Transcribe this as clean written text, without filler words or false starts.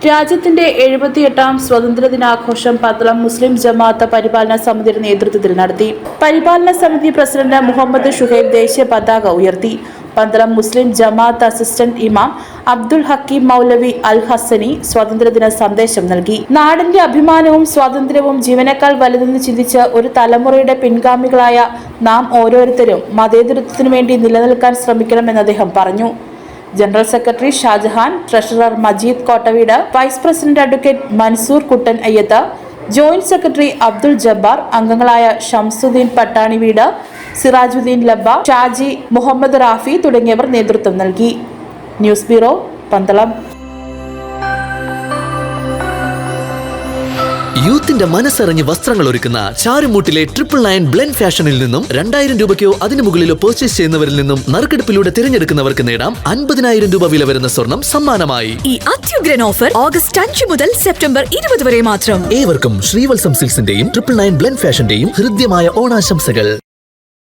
രാജ്യത്തിന്റെ 78ാം സ്വാതന്ത്ര്യദിനാഘോഷം പന്തളം മുസ്ലിം ജമാഅത്ത് പരിപാലന സമിതിയുടെ നേതൃത്വത്തിൽ നടത്തി. പരിപാലന സമിതി പ്രസിഡന്റ് മുഹമ്മദ് ഷുഹൈബ് ദേശീയ പതാക ഉയർത്തി. പന്തളം മുസ്ലിം ജമാഅത്ത് അസിസ്റ്റന്റ് ഇമാം അബ്ദുൽ ഹക്കീം മൗലവി അൽ ഹസനി സ്വാതന്ത്ര്യദിന സന്ദേശം നൽകി. നാടിന്റെ അഭിമാനവും സ്വാതന്ത്ര്യവും ജീവനേക്കാൾ വലുതെന്ന് ചിന്തിച്ച് ഒരു തലമുറയുടെ പിൻഗാമികളായ നാം ഓരോരുത്തരും മതേതരത്വത്തിനു വേണ്ടി നിലനിൽക്കാൻ ശ്രമിക്കണമെന്ന് അദ്ദേഹം പറഞ്ഞു. General secretary Shajahan, treasurer Majeed Kottaveed, vice president advocate Mansoor Kuttan Ayyath, joint secretary Abdul Jabbar, അംഗങ്ങളായ ഷംസുദ്ദീൻ പട്ടാണിവീട്, സിറാജുദ്ദീൻ ലബ്ബ, ഷാജി, മുഹമ്മദ് റാഫി തുടങ്ങിയവർ നേതൃത്വം നൽകി. News bureau, Pandalam. യൂത്തിന്റെ മനസ്സറിഞ്ഞ് വസ്ത്രങ്ങൾ ഒരുക്കുന്ന ചാരുമൂട്ടിലെ 999 ബ്ലെൻഡ് ഫാഷനിൽ നിന്നും 2000 രൂപയ്ക്കോ അതിനു മുകളിലോ പർച്ചേസ് ചെയ്യുന്നവരിൽ നിന്നും നറുക്കെടുപ്പിലൂടെ തിരഞ്ഞെടുക്കുന്നവർക്ക് നേടാം 50,000 രൂപ വില വരുന്ന സ്വർണം സമ്മാനമായി. ഈ അത്യുഗ്രൻ ഓഫർ ഓഗസ്റ്റ് 5 മുതൽ സെപ്റ്റംബർ 20 വരെ മാത്രം. ഏവർക്കും ശ്രീവത്സം സിൽക്സിന്റെയും 999 ബ്ലെൻഡ് ഫാഷന്റെയും ഹൃദ്യമായ ഓണാശംസകൾ.